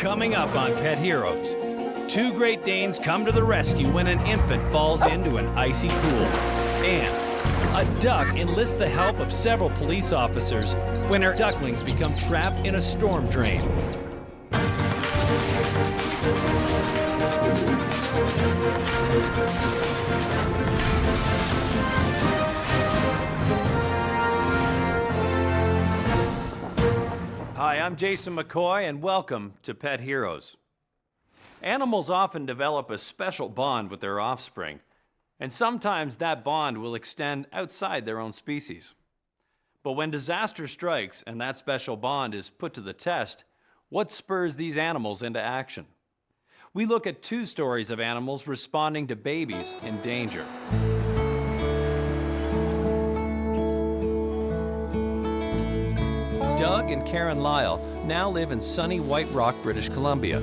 Coming up on Pet Heroes, 2 Great Danes come to the rescue when an infant falls into an icy pool. And a duck enlists the help of several police officers when her ducklings become trapped in a storm drain. Hi, I'm Jason McCoy, and welcome to Pet Heroes. Animals often develop a special bond with their offspring, and sometimes that bond will extend outside their own species. But when disaster strikes and that special bond is put to the test, what spurs these animals into action? We look at 2 stories of animals responding to babies in danger. Doug and Karen Lyle now live in sunny White Rock, British Columbia.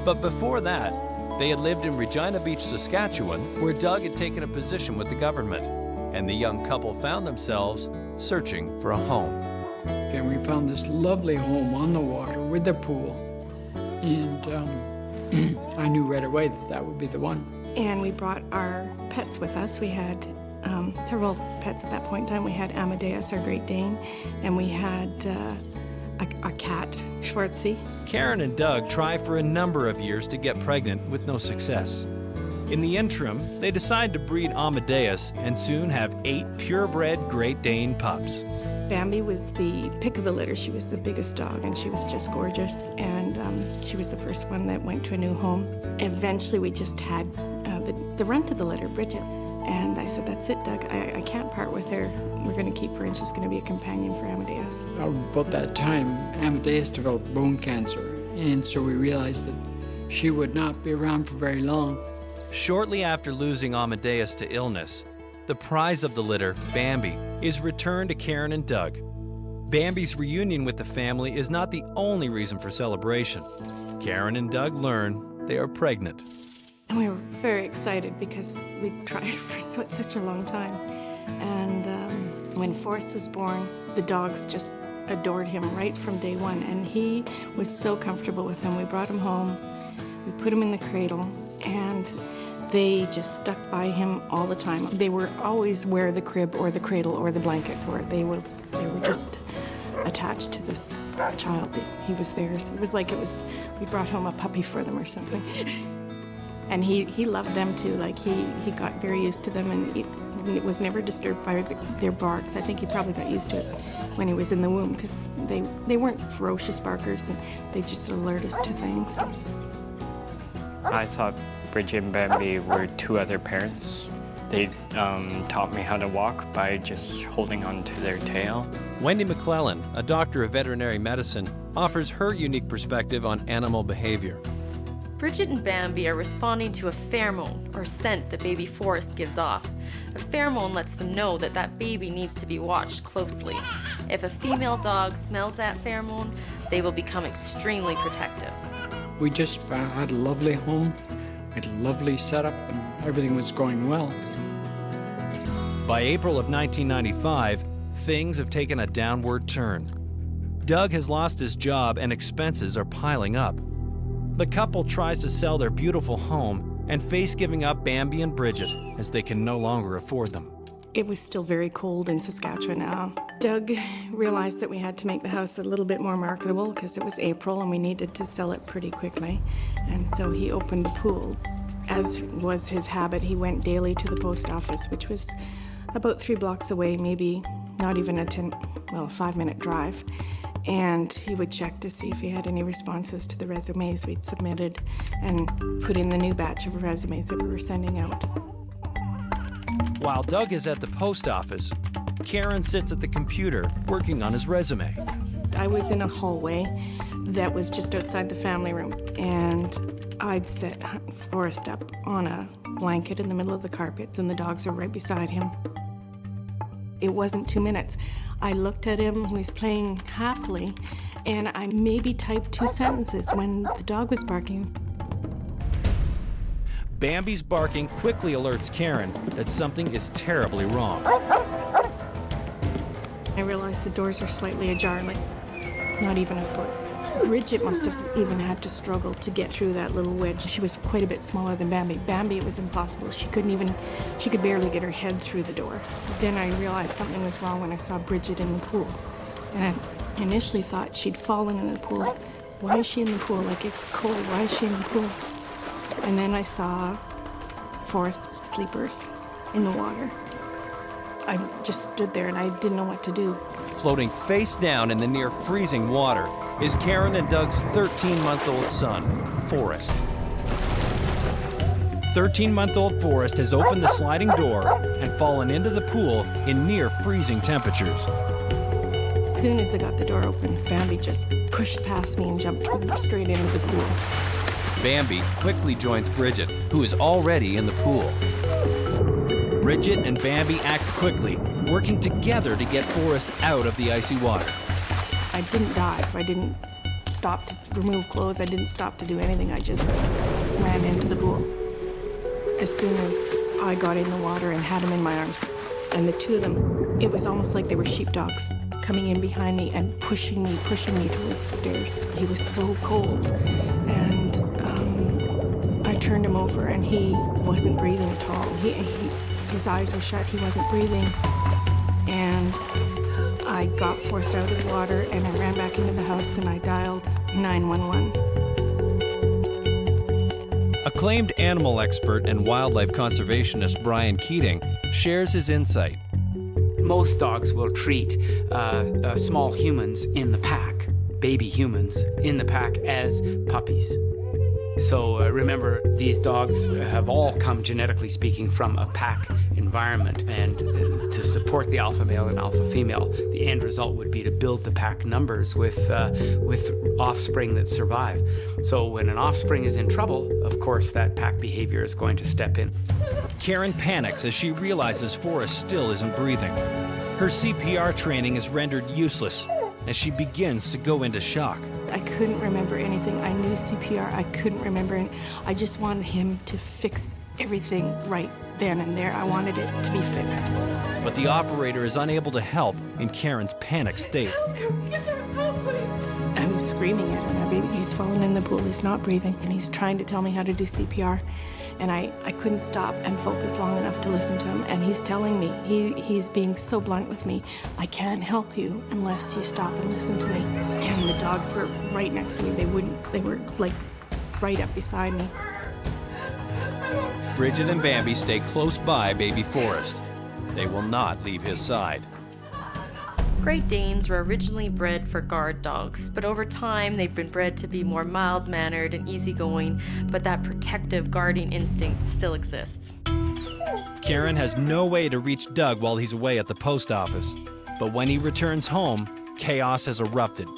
But before that, they had lived in Regina Beach, Saskatchewan, where Doug had taken a position with the government. And the young couple found themselves searching for a home. And we found this lovely home on the water with a pool. And I knew right away that that would be the one. And we brought our pets with us. We had several pets at that point in time. We had Amadeus, our Great Dane, and we had a cat, Schwartzy. Karen and Doug try for a number of years to get pregnant with no success. In the interim, they decide to breed Amadeus and soon have 8 purebred Great Dane pups. Bambi was the pick of the litter. She was the biggest dog, and she was just gorgeous, and she was the first one that went to a new home. Eventually, we just had the runt of the litter, Bridget. And I said, that's it, Doug. I can't part with her. We're going to keep her, and she's going to be a companion for Amadeus. About that time, Amadeus developed bone cancer, and so we realized that she would not be around for very long. Shortly after losing Amadeus to illness, the prize of the litter, Bambi, is returned to Karen and Doug. Bambi's reunion with the family is not the only reason for celebration. Karen and Doug learn they are pregnant. And we were very excited because we tried for such a long time. And when Forrest was born, the dogs just adored him right from day one. And he was so comfortable with them. We brought him home, we put him in the cradle, and they just stuck by him all the time. They were always where the crib or the cradle or the blankets were. They were just attached to this child. He was theirs. It was like we brought home a puppy for them or something. And he loved them too. Like he got very used to them, and it was never disturbed by their barks. I think he probably got used to it when he was in the womb, because they weren't ferocious barkers, and they just alert us to things. I thought Bridget and Bambi were 2 other parents. They taught me how to walk by just holding onto their tail. Wendy McClellan, a doctor of veterinary medicine, offers her unique perspective on animal behavior. Bridget and Bambi are responding to a pheromone, or scent, that baby Forrest gives off. A pheromone lets them know that that baby needs to be watched closely. If a female dog smells that pheromone, they will become extremely protective. We just had a lovely home, we had a lovely setup, and everything was going well. By April of 1995, things have taken a downward turn. Doug has lost his job and expenses are piling up. The couple tries to sell their beautiful home and face giving up Bambi and Bridget as they can no longer afford them. It was still very cold in Saskatchewan now. Doug realized that we had to make the house a little bit more marketable because it was April and we needed to sell it pretty quickly. And so he opened the pool. As was his habit, he went daily to the post office, which was about 3 blocks away, maybe not even a 5-minute drive. And he would check to see if he had any responses to the resumes we'd submitted and put in the new batch of resumes that we were sending out. While Doug is at the post office, Karen sits at the computer working on his resume. I was in a hallway that was just outside the family room, and I'd set Forrest up on a blanket in the middle of the carpets, and the dogs were right beside him. It wasn't 2 minutes. I looked at him, he was playing happily, and I maybe typed 2 sentences when the dog was barking. Bambi's barking quickly alerts Karen that something is terribly wrong. I realized the doors were slightly ajar, like not even a foot. Bridget must have even had to struggle to get through that little wedge. She was quite a bit smaller than Bambi. Bambi, it was impossible. She could barely get her head through the door. Then I realized something was wrong when I saw Bridget in the pool. And I initially thought she'd fallen in the pool. Why is she in the pool? Like, it's cold. Why is she in the pool? And then I saw Forrest's sleepers in the water. I just stood there and I didn't know what to do. Floating face down in the near freezing water is Karen and Doug's 13-month-old son, Forrest. 13-month-old Forrest has opened the sliding door and fallen into the pool in near freezing temperatures. As soon as I got the door open, Bambi just pushed past me and jumped straight into the pool. Bambi quickly joins Bridget, who is already in the pool. Bridget and Bambi act quickly, working together to get Forrest out of the icy water. I didn't dive. I didn't stop to remove clothes. I didn't stop to do anything. I just ran into the pool. As soon as I got in the water and had him in my arms, and the two of them, it was almost like they were sheepdogs coming in behind me and pushing me towards the stairs. He was so cold. And I turned him over and he wasn't breathing at all. His eyes were shut, he wasn't breathing. And I got Forrest out of the water and I ran back into the house and I dialed 911. Acclaimed animal expert and wildlife conservationist Brian Keating shares his insight. Most dogs will treat small humans in the pack, baby humans in the pack, as puppies. So remember, these dogs have all come, genetically speaking, from a pack environment, and to support the alpha male and alpha female, the end result would be to build the pack numbers with offspring that survive. So when an offspring is in trouble, of course, that pack behavior is going to step in. Karen panics as she realizes Forrest still isn't breathing. Her CPR training is rendered useless as she begins to go into shock. I couldn't remember anything. I knew CPR. I couldn't remember it. I just wanted him to fix everything right then and there. I wanted it to be fixed. But the operator is unable to help in Karen's panicked state. I was screaming at him. My baby, he's fallen in the pool. He's not breathing. And he's trying to tell me how to do CPR. And I couldn't stop and focus long enough to listen to him. And he's telling me, he's being so blunt with me, I can't help you unless you stop and listen to me. And the dogs were right next to me. They were like right up beside me. Bridget and Bambi stay close by baby Forrest. They will not leave his side. Great Danes were originally bred for guard dogs, but over time they've been bred to be more mild-mannered and easygoing, but that protective guarding instinct still exists. Karen has no way to reach Doug while he's away at the post office. But when he returns home, chaos has erupted.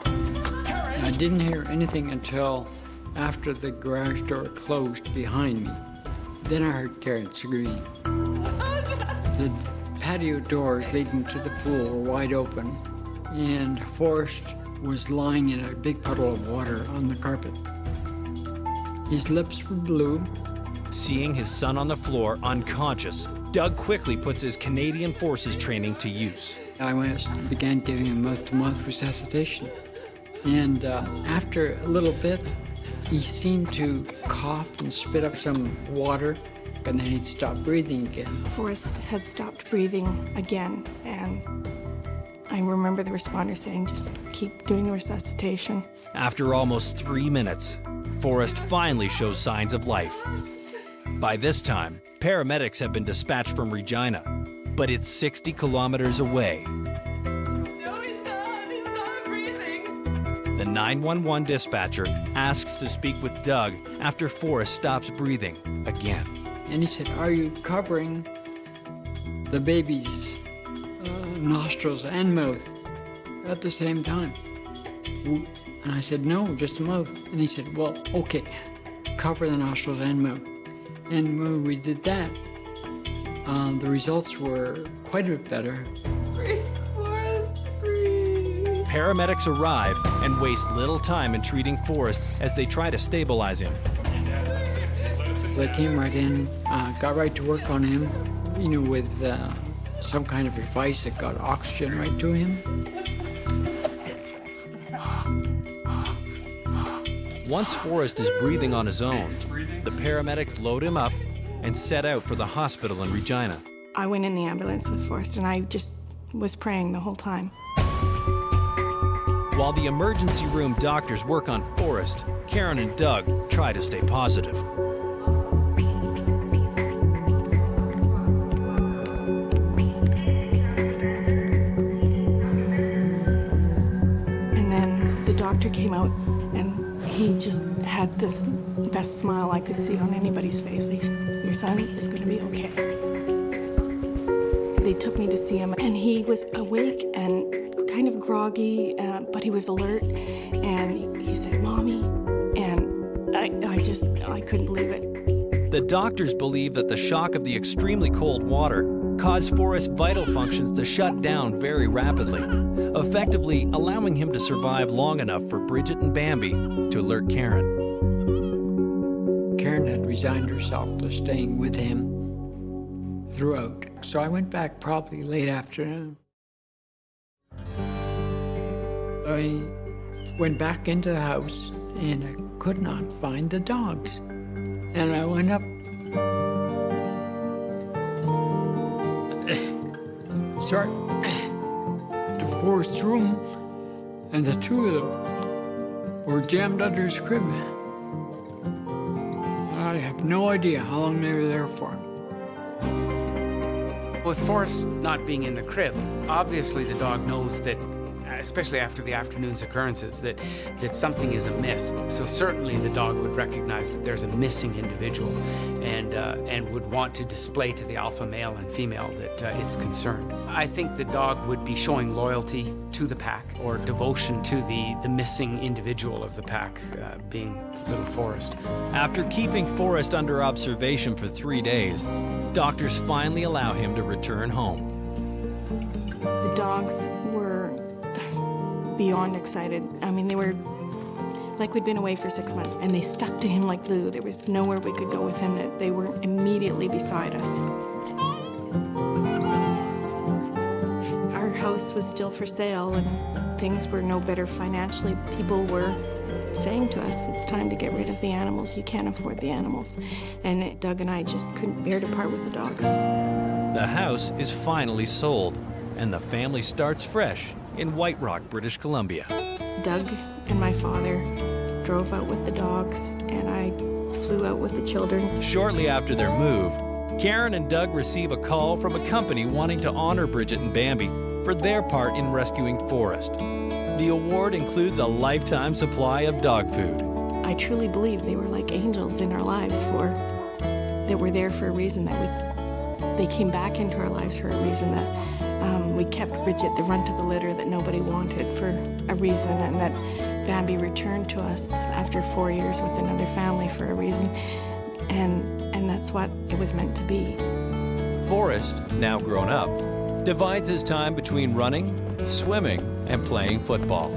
I didn't hear anything until after the garage door closed behind me. Then I heard Karen scream. The patio doors leading to the pool were wide open, and Forrest was lying in a big puddle of water on the carpet. His lips were blue. Seeing his son on the floor unconscious, Doug quickly puts his Canadian Forces training to use. I began giving him mouth-to-mouth resuscitation. And after a little bit, he seemed to cough and spit up some water, and then he'd stop breathing again. Forrest had stopped breathing again, and I remember the responder saying, just keep doing the resuscitation. After almost 3 minutes, Forrest finally shows signs of life. By this time, paramedics have been dispatched from Regina, but it's 60 kilometers away. No, he's not breathing. The 911 dispatcher asks to speak with Doug after Forrest stops breathing again. And he said, are you covering the baby's nostrils and mouth at the same time? And I said, no, just the mouth. And he said, well, okay, cover the nostrils and mouth. And when we did that, the results were quite a bit better. Breathe, Forrest, breathe. Paramedics arrive and waste little time in treating Forrest as they try to stabilize him. They came right in, got right to work on him, with some kind of device that got oxygen right to him. Once Forrest is breathing on his own, the paramedics load him up and set out for the hospital in Regina. I went in the ambulance with Forrest, and I just was praying the whole time. While the emergency room doctors work on Forrest, Karen and Doug try to stay positive. And then the doctor came out, and he just had this best smile I could see on anybody's face. He said, "Your son is going to be okay." They took me to see him, and he was awake and kind of groggy, but he was alert. And he said, "Mommy," and I couldn't believe it. The doctors believe that the shock of the extremely cold water caused Forrest's vital functions to shut down very rapidly, effectively allowing him to survive long enough for Bridget and Bambi to alert Karen. Karen had resigned herself to staying with him throughout. So I went back probably late afternoon. I went back into the house and I could not find the dogs. And I went up, to Forrest's room, and the two of them were jammed under his crib. I have no idea how long they were there for. With Forrest not being in the crib, obviously the dog knows that, especially after the afternoon's occurrences, that something is amiss. So certainly the dog would recognize that there's a missing individual and would want to display to the alpha male and female that it's concerned. I think the dog would be showing loyalty to the pack or devotion to the missing individual of the pack, being little Forrest. After keeping Forrest under observation for 3 days, doctors finally allow him to return home. The dogs were beyond excited. I mean, they were like we'd been away for 6 months, and they stuck to him like glue. There was nowhere we could go with him that they weren't immediately beside us. Our house was still for sale, and things were no better financially. People were saying to us, "It's time to get rid of the animals. You can't afford the animals." And Doug and I just couldn't bear to part with the dogs. The house is finally sold, and the family starts fresh in White Rock, British Columbia. Doug and my father drove out with the dogs, and I flew out with the children. Shortly after their move, Karen and Doug receive a call from a company wanting to honor Bridget and Bambi for their part in rescuing Forrest. The award includes a lifetime supply of dog food. I truly believe they were like angels in our lives that were there for a reason, they came back into our lives for a reason, that we kept Bridget the runt of the litter that nobody wanted for a reason, and that Bambi returned to us after 4 years with another family for a reason, and that's what it was meant to be. Forrest, now grown up, divides his time between running, swimming, and playing football.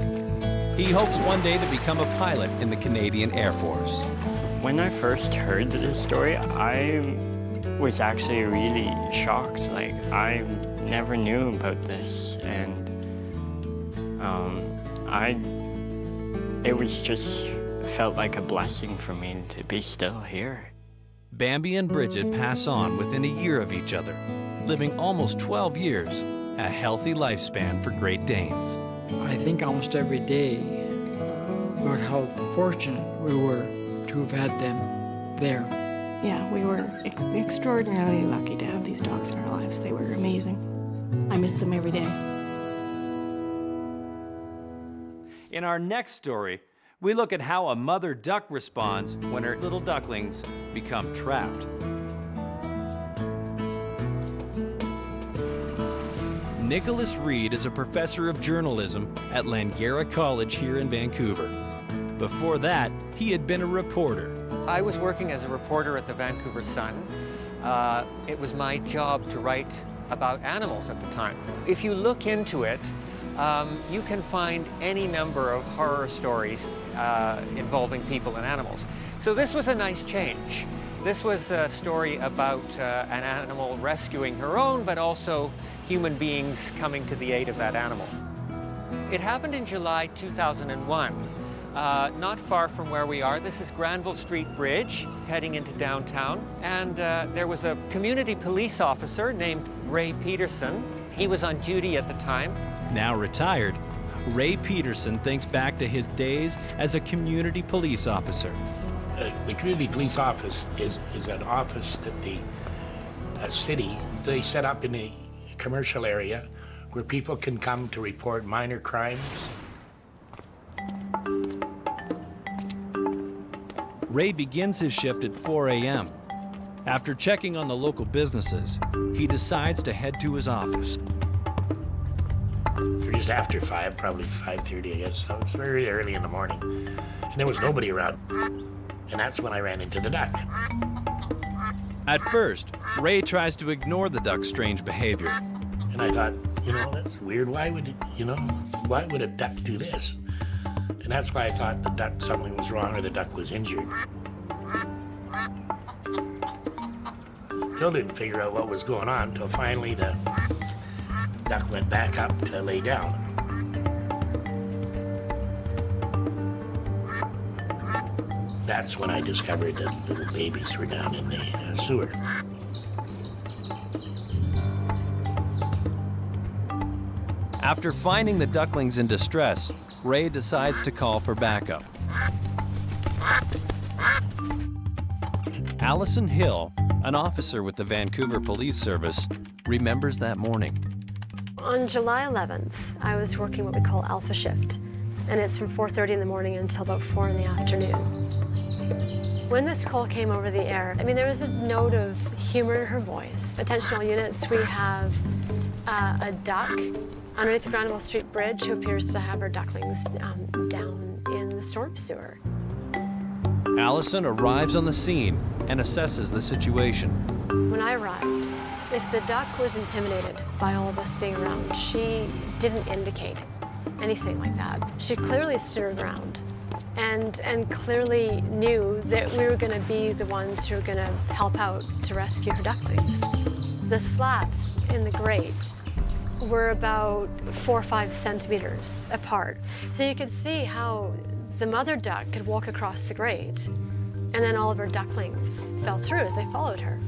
He hopes one day to become a pilot in the Canadian Air Force. When I first heard this story, I was actually really shocked. Like, I never knew about this, and it was just felt like a blessing for me to be still here. Bambi and Bridget pass on within a year of each other, living almost 12 years, a healthy lifespan for Great Danes. I think almost every day about how fortunate we were to have had them there. Yeah, we were extraordinarily lucky to have these dogs in our lives. They were amazing. I miss them every day. In our next story, we look at how a mother duck responds when her little ducklings become trapped. Nicholas Reed is a professor of journalism at Langara College here in Vancouver. Before that, he had been a reporter. I was working as a reporter at the Vancouver Sun. It was my job to write about animals at the time. If you look into it, you can find any number of horror stories involving people and animals. So this was a nice change. This was a story about an animal rescuing her own, but also human beings coming to the aid of that animal. It happened in July 2001, not far from where we are. This is Granville Street Bridge, heading into downtown. And there was a community police officer named Ray Peterson. He was on duty at the time. Now retired, Ray Peterson thinks back to his days as a community police officer. The community police office is an office that the city, they set up in a commercial area where people can come to report minor crimes. Ray begins his shift at 4 a.m. After checking on the local businesses, he decides to head to his office. Or just after 5, probably 5:30, I guess. So it's very early in the morning. And there was nobody around. And that's when I ran into the duck. At first, Ray tries to ignore the duck's strange behavior. And I thought, that's weird. Why would a duck do this? And that's why I thought the duck, something was wrong or the duck was injured. Still didn't figure out what was going on until finally the duck went back up to lay down. That's when I discovered that little babies were down in the sewer. After finding the ducklings in distress, Ray decides to call for backup. Allison Hill, an officer with the Vancouver Police Service, remembers that morning. On July 11th, I was working what we call Alpha Shift, and it's from 4:30 in the morning until about 4 in the afternoon. When this call came over the air, there was a note of humor in her voice. Attention all units, we have a duck underneath the Granville Street Bridge who appears to have her ducklings down in the storm sewer. Allison arrives on the scene and assesses the situation. When I arrived, if the duck was intimidated by all of us being around, she didn't indicate anything like that. She clearly stood her ground and clearly knew that we were going to be the ones who were going to help out to rescue her ducklings. The slats in the grate were about 4 or 5 centimeters apart. So you could see how the mother duck could walk across the grate, and then all of her ducklings fell through as they followed her.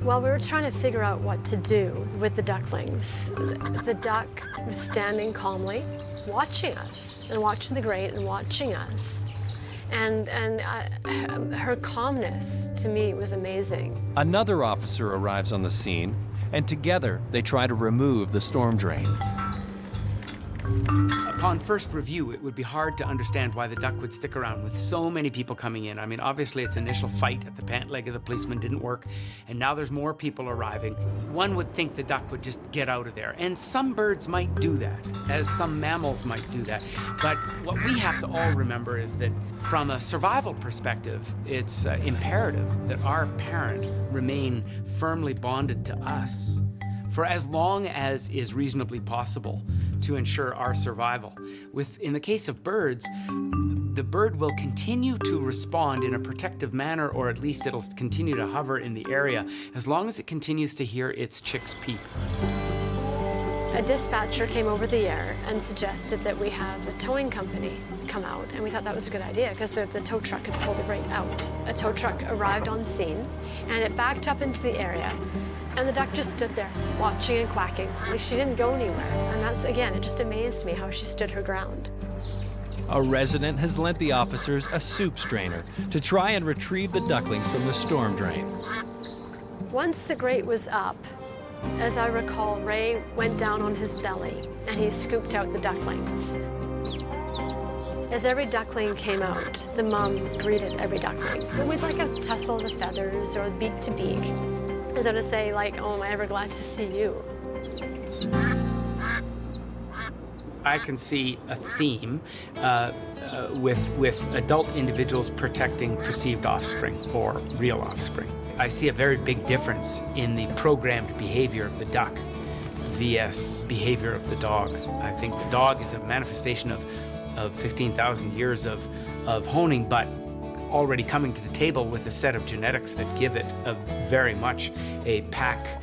While we were trying to figure out what to do with the ducklings, the duck was standing calmly, watching us, and watching the grate and watching us. And her calmness, to me, was amazing. Another officer arrives on the scene, and together they try to remove the storm drain. Upon first review, it would be hard to understand why the duck would stick around with so many people coming in. Obviously its initial fight at the pant leg of the policeman didn't work, and now there's more people arriving. One would think the duck would just get out of there, and some birds might do that, as some mammals might do that. But what we have to all remember is that from a survival perspective, it's imperative that our parent remain firmly bonded to us for as long as is reasonably possible to ensure our survival. In the case of birds, the bird will continue to respond in a protective manner, or at least it'll continue to hover in the area as long as it continues to hear its chicks peep. A dispatcher came over the air and suggested that we have a towing company come out, and we thought that was a good idea because the tow truck could pull the grate out. A tow truck arrived on scene, and it backed up into the area, and the duck just stood there, watching and quacking. She didn't go anywhere, and that's, again, it just amazed me how she stood her ground. A resident has lent the officers a soup strainer to try and retrieve the ducklings from the storm drain. Once the grate was up, as I recall, Ray went down on his belly and he scooped out the ducklings. As every duckling came out, the mom greeted every duckling with like a tussle of the feathers or beak to beak, as though to say, like, oh, am I ever glad to see you? I can see a theme with adult individuals protecting perceived offspring or real offspring. I see a very big difference in the programmed behavior of the duck vs. behavior of the dog. I think the dog is a manifestation of 15,000 years of honing, but already coming to the table with a set of genetics that give it very much a pack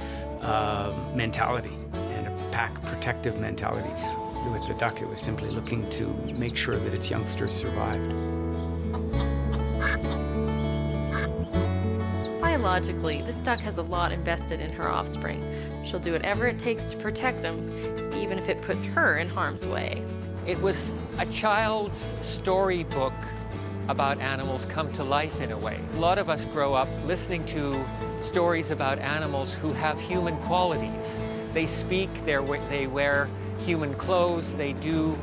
mentality and a pack protective mentality. With the duck, it was simply looking to make sure that its youngsters survived. Biologically, this duck has a lot invested in her offspring. She'll do whatever it takes to protect them, even if it puts her in harm's way. It was a child's storybook about animals come to life in a way. A lot of us grow up listening to stories about animals who have human qualities. They speak, they wear human clothes, they do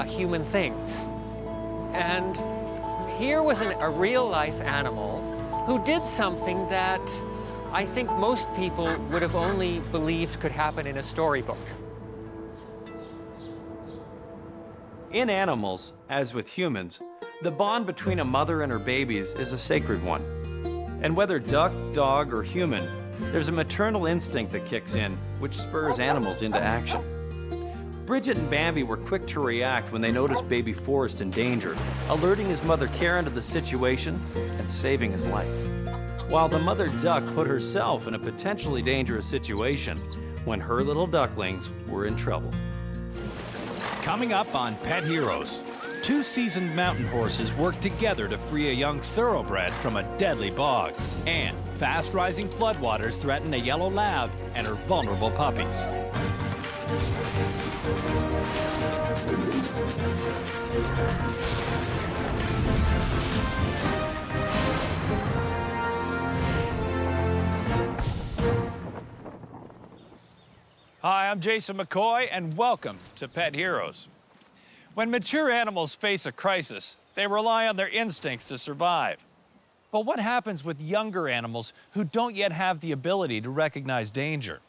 human things. And here was a real-life animal who did something that I think most people would have only believed could happen in a storybook. In animals, as with humans, the bond between a mother and her babies is a sacred one. And whether duck, dog, or human, there's a maternal instinct that kicks in, which spurs animals into action. Bridget and Bambi were quick to react when they noticed baby Forrest in danger, alerting his mother Karen to the situation and saving his life. While the mother duck put herself in a potentially dangerous situation when her little ducklings were in trouble. Coming up on Pet Heroes, 2 seasoned mountain horses work together to free a young thoroughbred from a deadly bog. And fast-rising floodwaters threaten a yellow lab and her vulnerable puppies. Hi, I'm Jason McCoy, and welcome to Pet Heroes. When mature animals face a crisis, they rely on their instincts to survive. But what happens with younger animals who don't yet have the ability to recognize danger?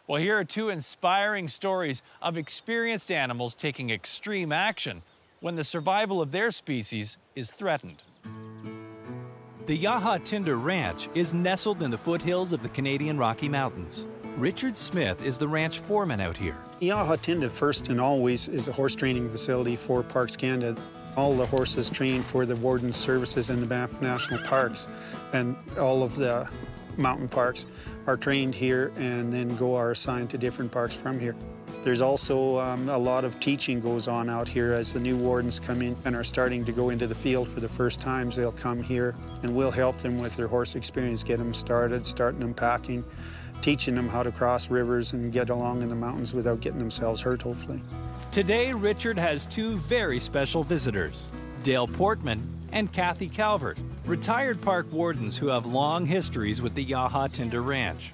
Well, here are 2 inspiring stories of experienced animals taking extreme action when the survival of their species is threatened. The Yaha-Tinder Ranch is nestled in the foothills of the Canadian Rocky Mountains. Richard Smith is the ranch foreman out here. Yaha-Tinder, first and always, is a horse training facility for Parks Canada. All the horses train for the warden services in the Banff National Parks, and all of the mountain parks are trained here and then are assigned to different parks from here. There's also a lot of teaching goes on out here as the new wardens come in and are starting to go into the field for the first times. They'll come here and we'll help them with their horse experience, get them started, starting them packing, teaching them how to cross rivers and get along in the mountains without getting themselves hurt, hopefully. Today, Richard has 2 very special visitors, Dale Portman and Kathy Calvert, retired park wardens who have long histories with the Yaha-Tinder Ranch.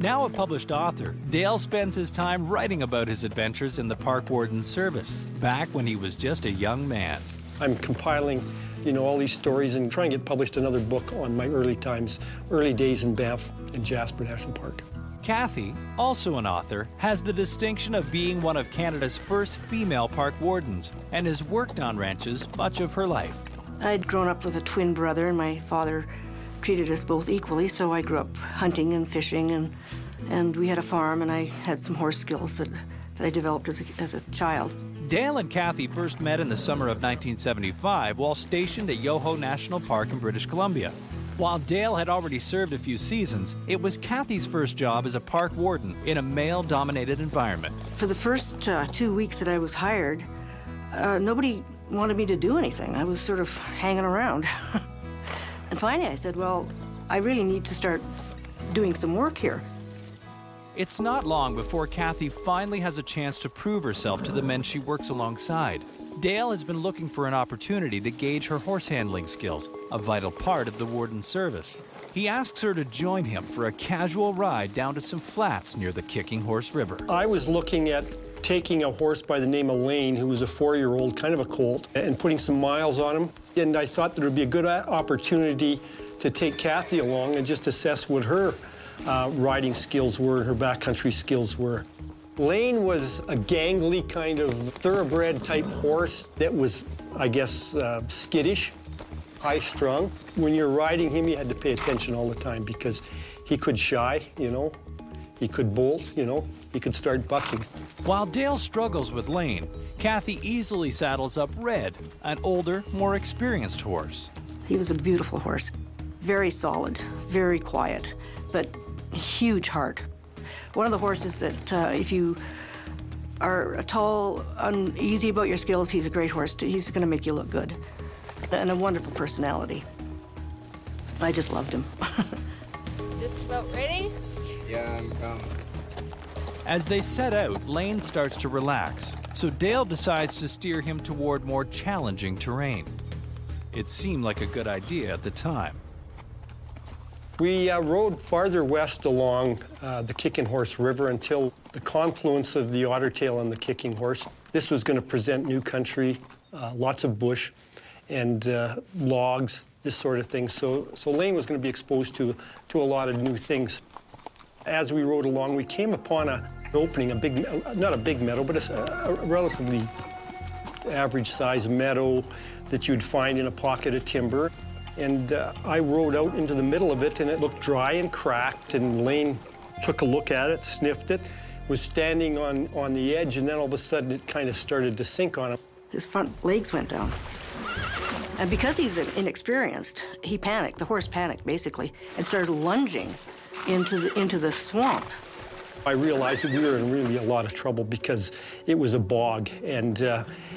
Now a published author, Dale spends his time writing about his adventures in the park warden's service, back when he was just a young man. I'm compiling, all these stories and trying to get published another book on my early days in Banff and Jasper National Park. Kathy, also an author, has the distinction of being one of Canada's first female park wardens and has worked on ranches much of her life. I'd grown up with a twin brother, and my father treated us both equally, so I grew up hunting and fishing, and we had a farm, and I had some horse skills that I developed as a child. Dale and Kathy first met in the summer of 1975 while stationed at Yoho National Park in British Columbia. While Dale had already served a few seasons, it was Kathy's first job as a park warden in a male-dominated environment. For the first 2 weeks that I was hired, nobody wanted me to do anything. I was sort of hanging around. And finally I said, well, I really need to start doing some work here. It's not long before Kathy finally has a chance to prove herself to the men she works alongside. Dale has been looking for an opportunity to gauge her horse handling skills, a vital part of the warden's service. He asks her to join him for a casual ride down to some flats near the Kicking Horse River. I was looking at taking a horse by the name of Lane, who was a 4-year-old, kind of a colt, and putting some miles on him. And I thought there would be a good opportunity to take Kathy along and just assess what her riding skills were and her backcountry skills were. Lane was a gangly kind of thoroughbred type horse that was, I guess, skittish, high-strung. When you're riding him, you had to pay attention all the time because he could shy, he could bolt, he could start bucking. While Dale struggles with Lane, Kathy easily saddles up Red, an older, more experienced horse. He was a beautiful horse, very solid, very quiet, but huge heart. One of the horses that if you are tall, uneasy about your skills, he's a great horse too. He's gonna make you look good. And a wonderful personality. I just loved him. Just about ready? Yeah, I'm coming. As they set out, Lane starts to relax, so Dale decides to steer him toward more challenging terrain. It seemed like a good idea at the time. We rode farther west along the Kicking Horse River until the confluence of the Ottertail and the Kicking Horse. This was going to present new country, lots of bush and logs, this sort of thing. So Lane was going to be exposed to a lot of new things. As we rode along, we came upon an opening, not a big meadow, but a relatively average-sized meadow that you'd find in a pocket of timber. And I rode out into the middle of it, and it looked dry and cracked, and Lane took a look at it, sniffed it, was standing on the edge, and then all of a sudden it kind of started to sink on him. His front legs went down. And because he was inexperienced, he panicked, the horse panicked basically, and started lunging into the swamp. I realized that we were in really a lot of trouble because it was a bog, and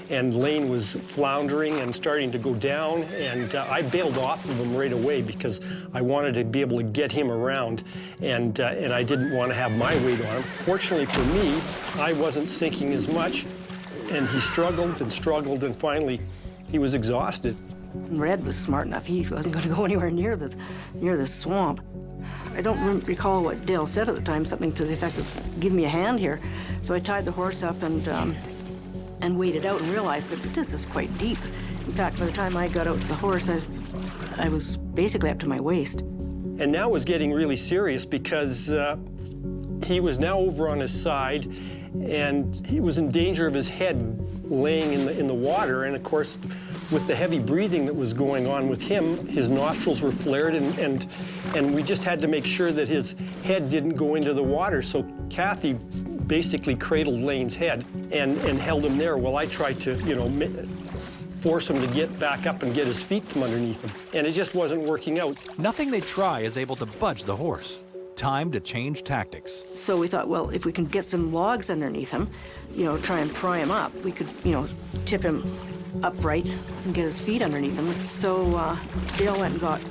Lane was floundering and starting to go down, and I bailed off of him right away because I wanted to be able to get him around, and I didn't want to have my weight on him. Fortunately for me, I wasn't sinking as much, and he struggled and struggled, and finally he was exhausted. Red was smart enough. He wasn't going to go anywhere near the swamp. I don't recall what Dale said at the time, something to the effect of, give me a hand here. So I tied the horse up and waded out and realized that this is quite deep. In fact, by the time I got out to the horse, I was basically up to my waist. And now it was getting really serious because he was now over on his side, and he was in danger of his head laying in the water. And of course, with the heavy breathing that was going on with him, his nostrils were flared, and we just had to make sure that his head didn't go into the water. So Kathy basically cradled Lane's head and held him there while I tried to, force him to get back up and get his feet from underneath him. And it just wasn't working out. Nothing they try is able to budge the horse. Time to change tactics. So we thought, well, if we can get some logs underneath him, try and pry him up, we could, tip him upright and get his feet underneath him. So Dale went and got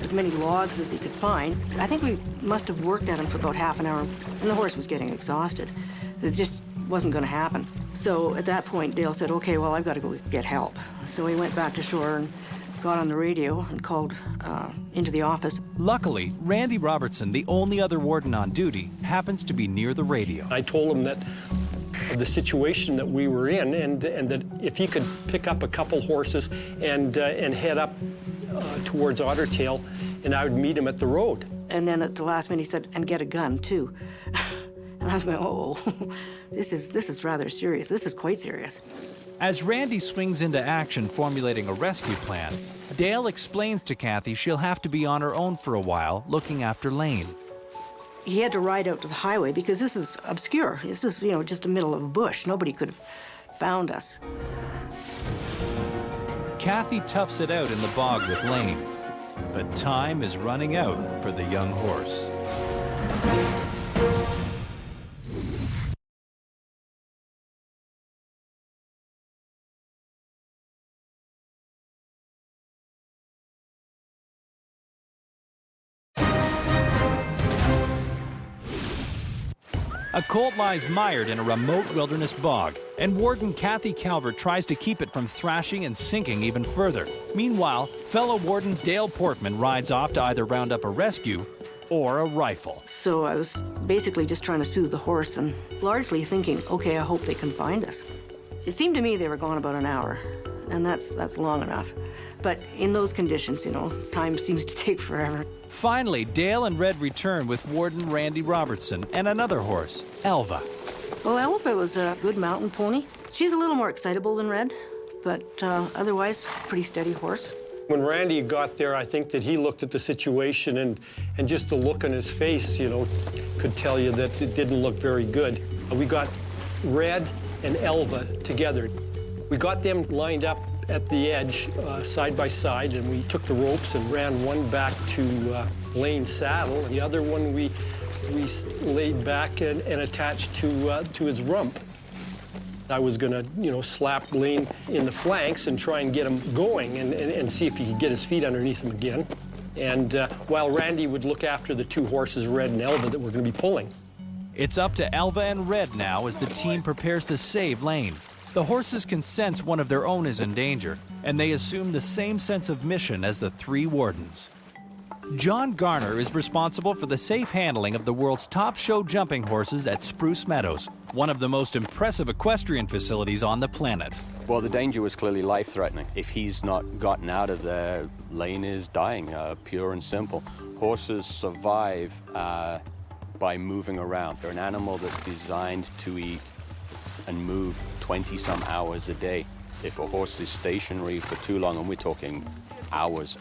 as many logs as he could find. I think we must have worked at him for about half an hour, and the horse was getting exhausted. It just wasn't going to happen. So at that point, Dale said, okay, well, I've got to go get help. So he went back to shore and got on the radio and called into the office. Luckily, Randy Robertson, the only other warden on duty, happens to be near the radio. I told him that of the situation that we were in, and that if he could pick up a couple horses and head up towards Ottertail, and I would meet him at the road. And then at the last minute he said, and get a gun too. And I was going, oh, this is rather serious. This is quite serious. As Randy swings into action formulating a rescue plan, Dale explains to Kathy she'll have to be on her own for a while looking after Lane. He had to ride out to the highway because this is obscure. This is, just the middle of a bush. Nobody could have found us. Kathy toughs it out in the bog with Lane, but time is running out for the young horse. A colt lies mired in a remote wilderness bog, and Warden Kathy Calvert tries to keep it from thrashing and sinking even further. Meanwhile, fellow Warden Dale Portman rides off to either round up a rescue or a rifle. So I was basically just trying to soothe the horse and largely thinking, okay, I hope they can find us. It seemed to me they were gone about an hour, and that's long enough. But in those conditions, time seems to take forever. Finally, Dale and Red return with Warden Randy Robertson and another horse, Elva. Well, Elva was a good mountain pony. She's a little more excitable than Red, but otherwise, pretty steady horse. When Randy got there, I think that he looked at the situation, and just the look on his face, could tell you that it didn't look very good. We got Red and Elva together. We got them lined up at the edge, side by side, and we took the ropes and ran one back to Lane's saddle. The other one we we laid back and attached to his rump. I was gonna, slap Lane in the flanks and try and get him going and see if he could get his feet underneath him again. And while Randy would look after the two horses, Red and Elva, that we're gonna be pulling. It's up to Elva and Red now as the team prepares to save Lane. The horses can sense one of their own is in danger, and they assume the same sense of mission as the three wardens. John Garner is responsible for the safe handling of the world's top show jumping horses at Spruce Meadows, one of the most impressive equestrian facilities on the planet. Well, the danger was clearly life-threatening. If he's not gotten out of there, Lane is dying, pure and simple. Horses survive by moving around. They're an animal that's designed to eat and move 20-some hours a day. If a horse is stationary for too long, and we're talking hours,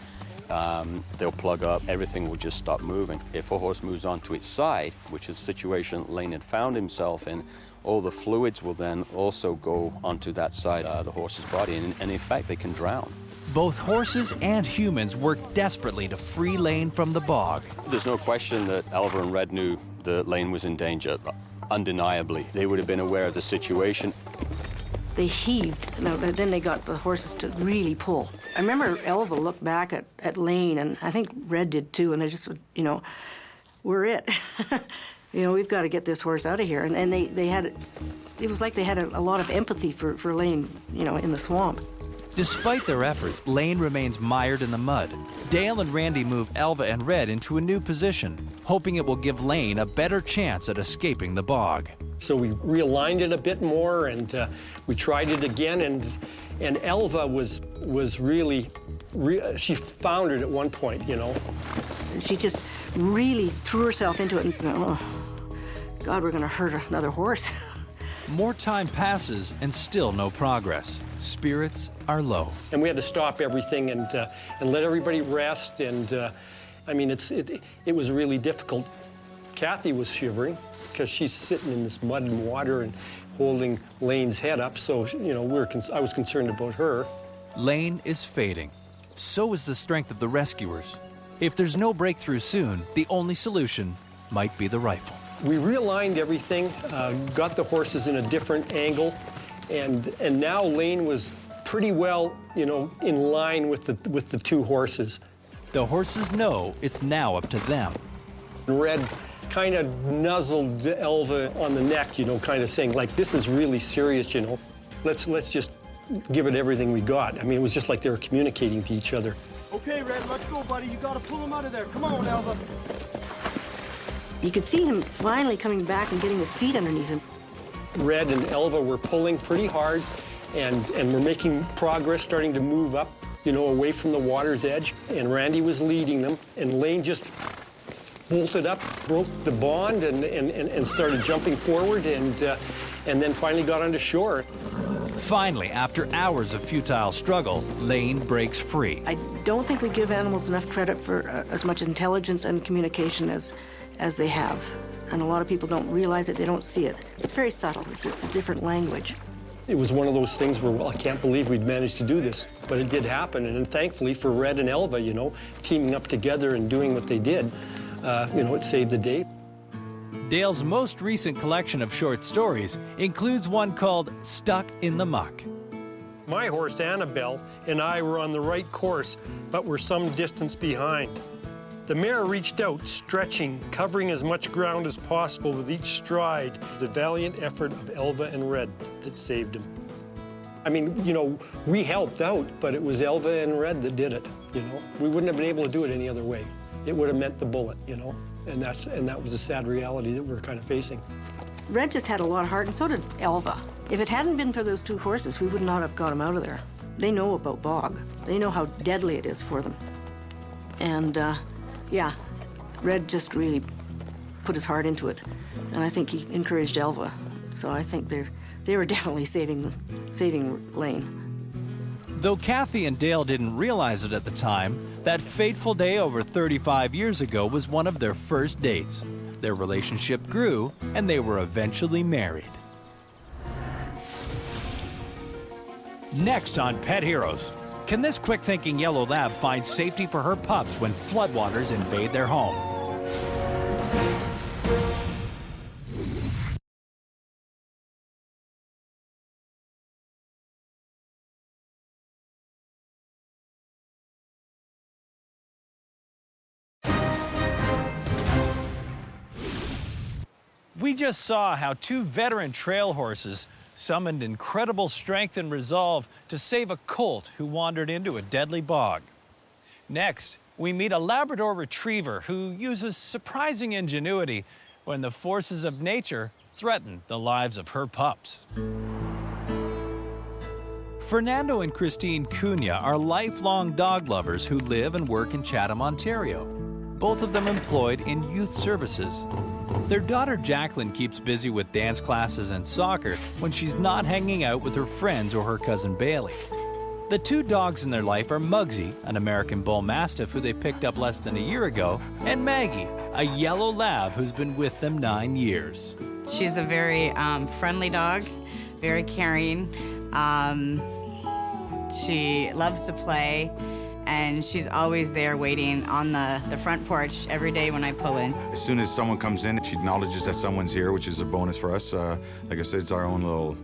they'll plug up, everything will just stop moving. If a horse moves onto its side, which is a situation Lane had found himself in, all the fluids will then also go onto that side of the horse's body, and in fact, they can drown. Both horses and humans work desperately to free Lane from the bog. There's no question that Elva and Red knew that Lane was in danger, undeniably. They would have been aware of the situation. They heaved. Now, then they got the horses to really pull. I remember Elva looked back at Lane, and I think Red did too, and they just, we're it. We've got to get this horse out of here. And they had, it was like they had a lot of empathy for Lane, in the swamp. Despite their efforts, Lane remains mired in the mud. Dale and Randy move Elva and Red into a new position, hoping it will give Lane a better chance at escaping the bog. So we realigned it a bit more, and we tried it again, and Elva was really, she foundered at one point, She just really threw herself into it, and God, we're gonna hurt another horse. More time passes and still no progress. Spirits are low. And we had to stop everything and let everybody rest, and it was really difficult. Kathy was shivering because she's sitting in this mud and water and holding Lane's head up, so I was concerned about her. Lane is fading. So is the strength of the rescuers. If there's no breakthrough soon, the only solution might be the rifle. We realigned everything, got the horses in a different angle, and now Lane was pretty well, in line with the two horses. The horses know it's now up to them. Red kind of nuzzled Elva on the neck, kind of saying, like, this is really serious, Let's just give it everything we got. It was just like they were communicating to each other. Okay, Red, let's go, buddy. You gotta pull him out of there. Come on, Elva. You could see him finally coming back and getting his feet underneath him. Red and Elva were pulling pretty hard, and we're making progress, starting to move up, away from the water's edge. And Randy was leading them, and Lane just bolted up, broke the bond, and started jumping forward, and then finally got onto shore. Finally, after hours of futile struggle, Lane breaks free. I don't think we give animals enough credit for as much intelligence and communication as they have. And a lot of people don't realize it, they don't see it. It's very subtle, it's a different language. It was one of those things where, well, I can't believe we'd managed to do this, but it did happen. And thankfully for Red and Elva, teaming up together and doing what they did, it saved the day. Dale's most recent collection of short stories includes one called Stuck in the Muck. My horse, Annabelle, and I were on the right course, but were some distance behind. The mare reached out, stretching, covering as much ground as possible with each stride. The valiant effort of Elva and Red that saved him. We helped out, but it was Elva and Red that did it, We wouldn't have been able to do it any other way. It would have meant the bullet, and that was a sad reality that we're kind of facing. Red just had a lot of heart, and so did Elva. If it hadn't been for those two horses, we would not have got him out of there. They know about bog. They know how deadly it is for them. And, Red just really put his heart into it. And I think he encouraged Elva. So I think they were definitely saving Lane. Though Kathy and Dale didn't realize it at the time, that fateful day over 35 years ago was one of their first dates. Their relationship grew, and they were eventually married. Next on Pet Heroes, can this quick-thinking yellow lab find safety for her pups when floodwaters invade their home? We just saw how 2 veteran trail horses summoned incredible strength and resolve to save a colt who wandered into a deadly bog. Next, we meet a Labrador retriever who uses surprising ingenuity when the forces of nature threaten the lives of her pups. Fernando and Christine Cunha are lifelong dog lovers who live and work in Chatham, Ontario, both of them employed in youth services. Their daughter Jacqueline keeps busy with dance classes and soccer when she's not hanging out with her friends or her cousin Bailey. The 2 dogs in their life are Muggsy, an American Bull Mastiff who they picked up less than a year ago, and Maggie, a yellow lab who's been with them 9 years. She's a very friendly dog, very caring. She loves to play, and she's always there waiting on the front porch every day when I pull in. As soon as someone comes in, she acknowledges that someone's here, which is a bonus for us. Like I said, it's our own little,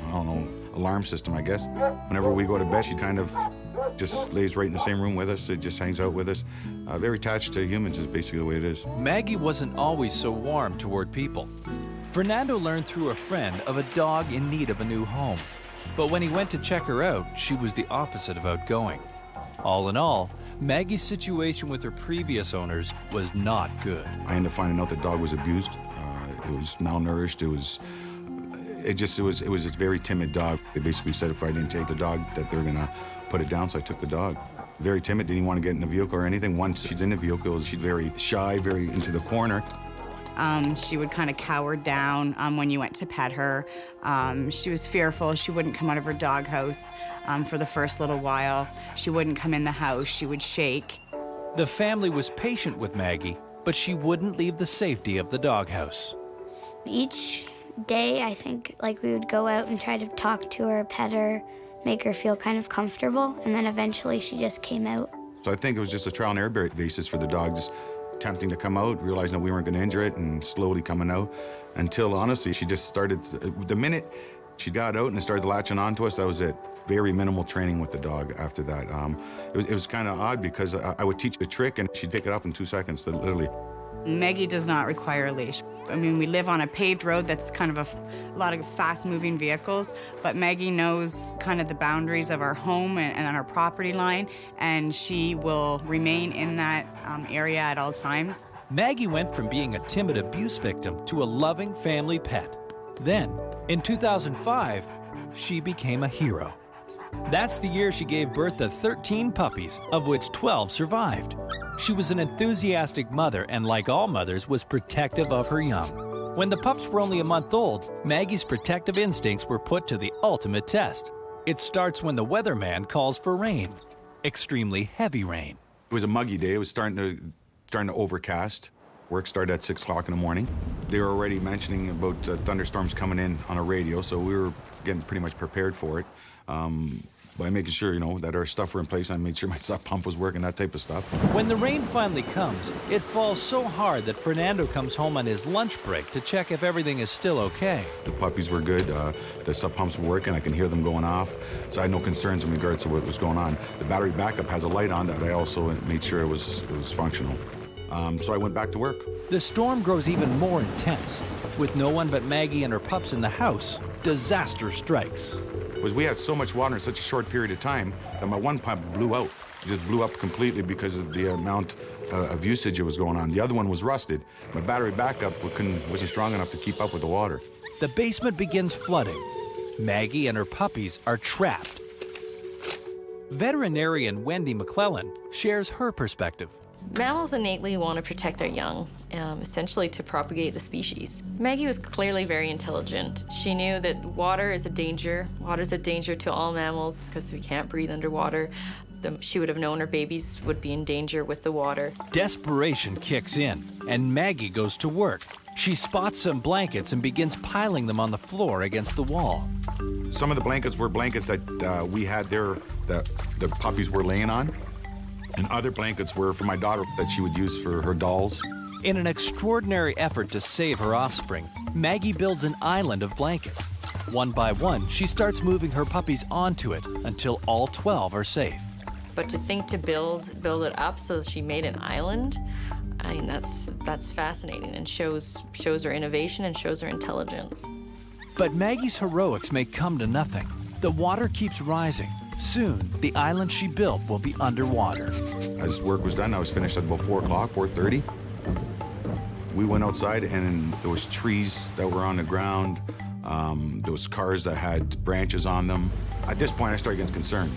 I don't know, alarm system, I guess. Whenever we go to bed, she kind of just lays right in the same room with us. It just hangs out with us. Very attached to humans is basically the way it is. Maggie wasn't always so warm toward people. Fernando learned through a friend of a dog in need of a new home. But when he went to check her out, she was the opposite of outgoing. All in all, Maggie's situation with her previous owners was not good. I ended up finding out the dog was abused. It was malnourished. It was a very timid dog. They basically said if I didn't take the dog that they're gonna put it down, so I took the dog. Very timid, didn't want to get in the vehicle or anything. Once she's in the vehicle, she's very shy, very into the corner. She would kind of cower down when you went to pet her. She was fearful. She wouldn't come out of her doghouse for the first little while. She wouldn't come in the house. She would shake. The family was patient with Maggie, but she wouldn't leave the safety of the doghouse. Each day, I think, we would go out and try to talk to her, pet her, make her feel kind of comfortable, and then eventually she just came out. So I think it was just a trial and error basis for the dog, just attempting to come out, realizing that we weren't going to injure it, and slowly coming out until, honestly, she just started. The minute she got out and started latching on to us, that was it. Very minimal training with the dog after that. It was kind of odd because I would teach a trick and she'd pick it up in 2 seconds, literally. Maggie does not require a leash. I mean, we live on a paved road that's kind of a lot of fast-moving vehicles, but Maggie knows kind of the boundaries of our home and our property line, and she will remain in that area at all times. Maggie went from being a timid abuse victim to a loving family pet. Then, in 2005, she became a hero. That's the year she gave birth to 13 puppies, of which 12 survived. She was an enthusiastic mother and, like all mothers, was protective of her young. When the pups were only a month old, Maggie's protective instincts were put to the ultimate test. It starts when the weatherman calls for rain. Extremely heavy rain. It was a muggy day. It was starting to overcast. Work started at 6 o'clock in the morning. They were already mentioning about thunderstorms coming in on a radio, so we were getting pretty much prepared for it. By making sure, that our stuff were in place. I made sure my sub pump was working, that type of stuff. When the rain finally comes, it falls so hard that Fernando comes home on his lunch break to check if everything is still okay. The puppies were good. The sub pumps were working. I can hear them going off. So I had no concerns in regards to what was going on. The battery backup has a light on that I also made sure it was functional. So I went back to work. The storm grows even more intense. With no one but Maggie and her pups in the house, disaster strikes. We had so much water in such a short period of time that my one pump blew out. It just blew up completely because of the amount of usage that was going on. The other one was rusted. My battery backup wasn't strong enough to keep up with the water. The basement begins flooding. Maggie and her puppies are trapped. Veterinarian Wendy McClellan shares her perspective. Mammals innately want to protect their young, essentially to propagate the species. Maggie was clearly very intelligent. She knew that water is a danger. Water is a danger to all mammals because we can't breathe underwater. She would have known her babies would be in danger with the water. Desperation kicks in, and Maggie goes to work. She spots some blankets and begins piling them on the floor against the wall. Some of the blankets were blankets that we had there that the puppies were laying on. And other blankets were for my daughter that she would use for her dolls. In an extraordinary effort to save her offspring, Maggie builds an island of blankets. One by one, she starts moving her puppies onto it until all 12 are safe. But to think to build it up so she made an island, I mean, that's fascinating and shows her innovation and shows her intelligence. But Maggie's heroics may come to nothing. The water keeps rising. Soon, the island she built will be underwater. As work was done, I was finished at about 4 o'clock, 4:30. We went outside and there was trees that were on the ground. There was cars that had branches on them. At this point, I started getting concerned.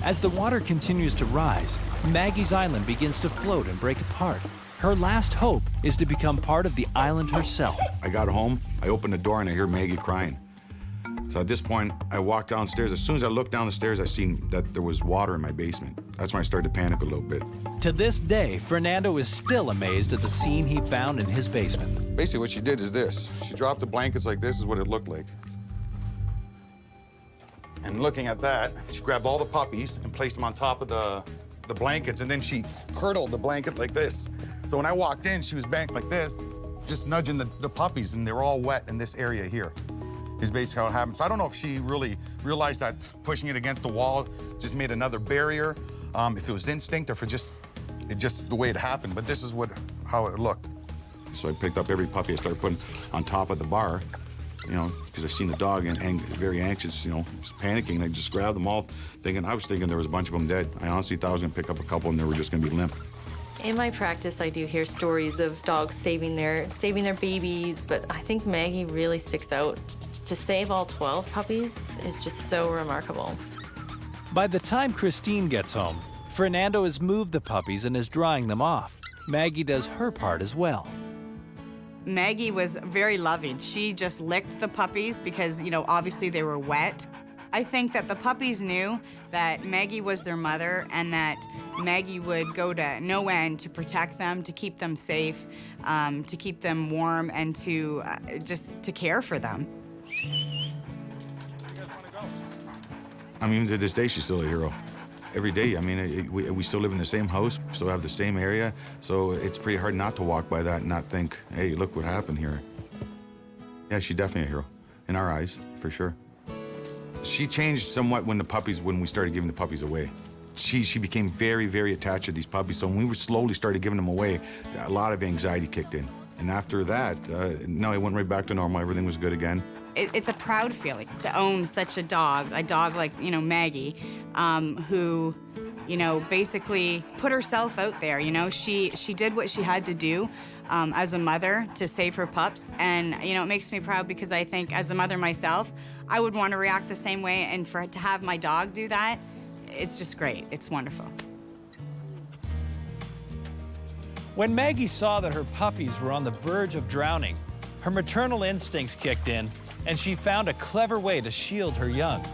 As the water continues to rise, Maggie's island begins to float and break apart. Her last hope is to become part of the island herself. I got home, I opened the door and I hear Maggie crying. So at this point, I walked downstairs. As soon as I looked down the stairs, I seen that there was water in my basement. That's when I started to panic a little bit. To this day, Fernando is still amazed at the scene he found in his basement. Basically what she did is this. She dropped the blankets like this is what it looked like. And looking at that, she grabbed all the puppies and placed them on top of the blankets, and then she curdled the blanket like this. So when I walked in, she was banked like this, just nudging the puppies, and they were all wet in this area here. Is basically how it happened. So I don't know if she really realized that pushing it against the wall just made another barrier, if it was instinct or if it just the way it happened, but this is how it looked. So I picked up every puppy I started putting on top of the bar, you know, because I seen the dog and very anxious, you know, just panicking. I just grabbed them all, I was thinking there was a bunch of them dead. I honestly thought I was gonna pick up a couple and they were just gonna be limp. In my practice, I do hear stories of dogs saving their babies, but I think Maggie really sticks out. To save all 12 puppies is just so remarkable. By the time Christine gets home, Fernando has moved the puppies and is drying them off. Maggie does her part as well. Maggie was very loving. She just licked the puppies because, you know, obviously they were wet. I think that the puppies knew that Maggie was their mother and that Maggie would go to no end to protect them, to keep them safe, to keep them warm, and to just to care for them. I mean, to this day, she's still a hero. Every day, I mean, we still live in the same house, still have the same area, so it's pretty hard not to walk by that and not think, hey, look what happened here. Yeah, she's definitely a hero, in our eyes, for sure. She changed somewhat when we started giving the puppies away. She became very, very attached to these puppies, so when we slowly started giving them away, a lot of anxiety kicked in. And after that, no, it went right back to normal, everything was good again. It's a proud feeling to own such a dog like, you know, Maggie, who, you know, basically put herself out there, you know. She did what she had to do as a mother to save her pups, and, you know, it makes me proud because I think as a mother myself, I would want to react the same way, and to have my dog do that, it's just great. It's wonderful. When Maggie saw that her puppies were on the verge of drowning, her maternal instincts kicked in, and she found a clever way to shield her young.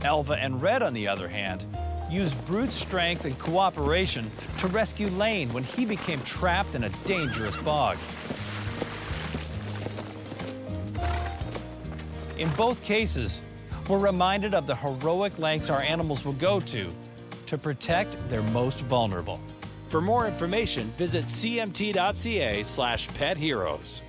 Elva and Red, on the other hand, used brute strength and cooperation to rescue Lane when he became trapped in a dangerous bog. In both cases, we're reminded of the heroic lengths our animals will go to protect their most vulnerable. For more information, visit cmt.ca/petheroes.